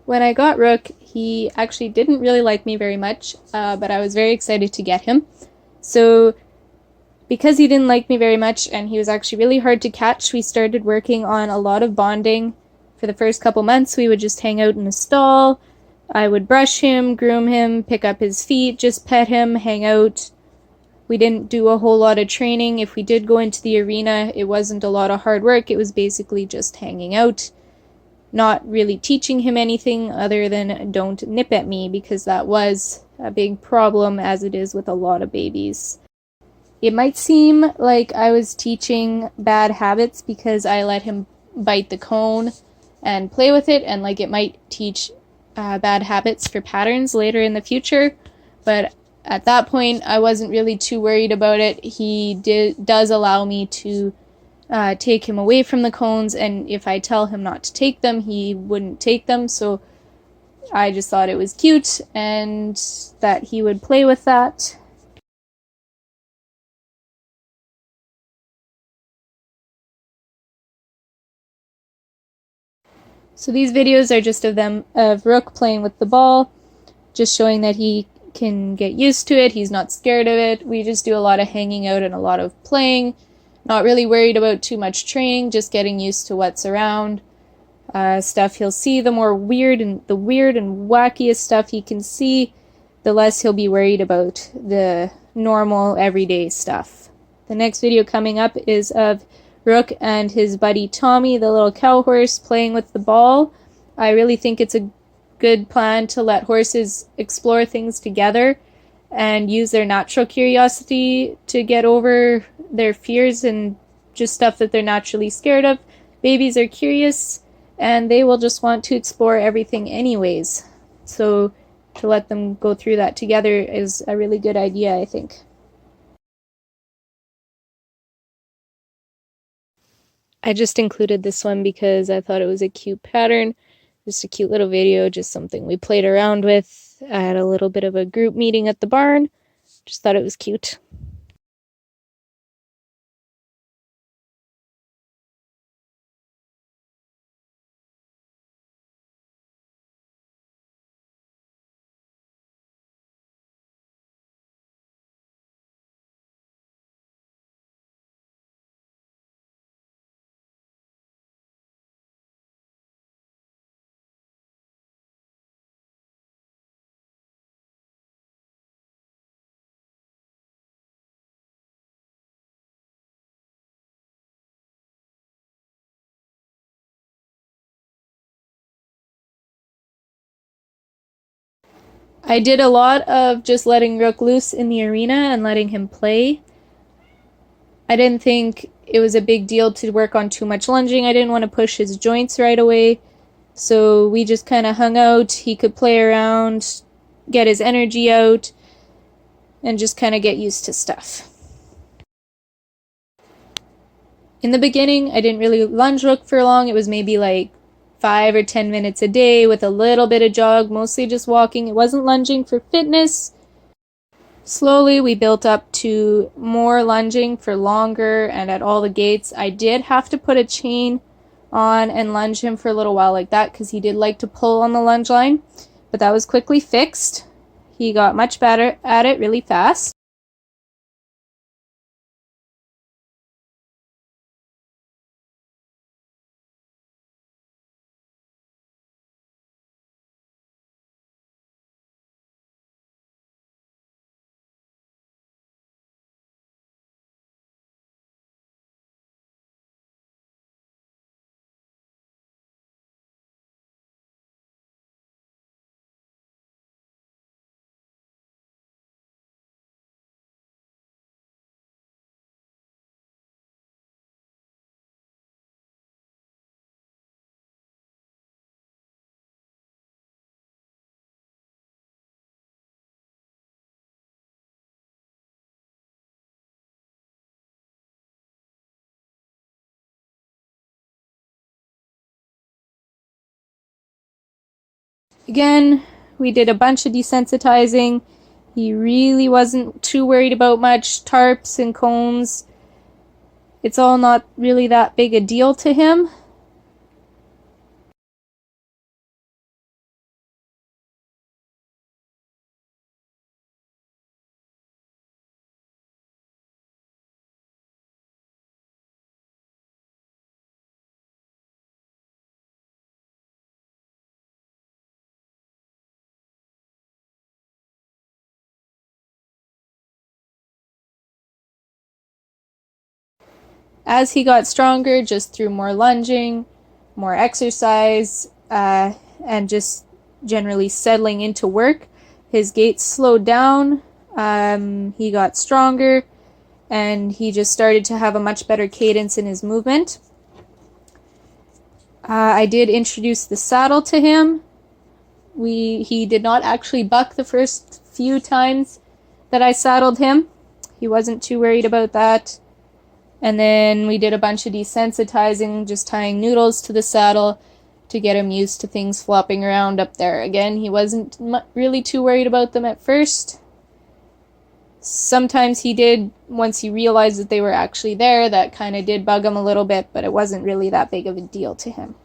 When I got Rook, he actually didn't really like me very much, but I was very excited to get him. So because he didn't like me very much and he was actually really hard to catch, we started working on a lot of bonding. For the first couple months, we would just hang out in a stall. I would brush him, groom him, pick up his feet, just pet him, hang out. We didn't do a whole lot of training. If we did go into the arena, it wasn't a lot of hard work. It was basically just hanging out, not really teaching him anything other than don't nip at me, because that was a big problem, as it is with a lot of babies. It might seem like I was teaching bad habits because I let him bite the cone and play with it, and like it might teach bad habits for patterns later in the future, but at that point I wasn't really too worried about it. He does allow me to take him away from the cones, and if I tell him not to take them, he wouldn't take them, so I just thought it was cute and that he would play with that. So these videos are just of Rook playing with the ball, just showing that he can get used to it, he's not scared of it. We just do a lot of hanging out and a lot of playing, not really worried about too much training, just getting used to what's around. Stuff he'll see, the weird and wackiest stuff he can see, the less he'll be worried about the normal everyday stuff. The next video coming up is of Rook and his buddy Tommy, the little cow horse, playing with the ball. I really think it's a good plan to let horses explore things together and use their natural curiosity to get over their fears and just stuff that they're naturally scared of. Babies are curious and they will just want to explore everything anyways. So to let them go through that together is a really good idea, I think. I just included this one because I thought it was a cute pattern. Just a cute little video, just something we played around with. I had a little bit of a group meeting at the barn. Just thought it was cute. I did a lot of just letting Rook loose in the arena and letting him play. I didn't think it was a big deal to work on too much lunging. I didn't want to push his joints right away. So we just kind of hung out. He could play around, get his energy out, and just kind of get used to stuff. In the beginning, I didn't really lunge Rook for long. It was maybe like 5 or 10 minutes a day with a little bit of jog, mostly just walking. It wasn't lunging for fitness. Slowly, we built up to more lunging for longer and at all the gates. I did have to put a chain on and lunge him for a little while like that because he did like to pull on the lunge line, but that was quickly fixed. He got much better at it really fast. Again, we did a bunch of desensitizing. He really wasn't too worried about much. Tarps and cones, it's all not really that big a deal to him. As he got stronger, just through more lunging, more exercise, and just generally settling into work, his gait slowed down. He got stronger, and he just started to have a much better cadence in his movement. I did introduce the saddle to him. He did not actually buck the first few times that I saddled him. He wasn't too worried about that. And then we did a bunch of desensitizing, just tying noodles to the saddle to get him used to things flopping around up there. Again, he wasn't really too worried about them at first. Sometimes he did, once he realized that they were actually there, that kind of did bug him a little bit, but it wasn't really that big of a deal to him.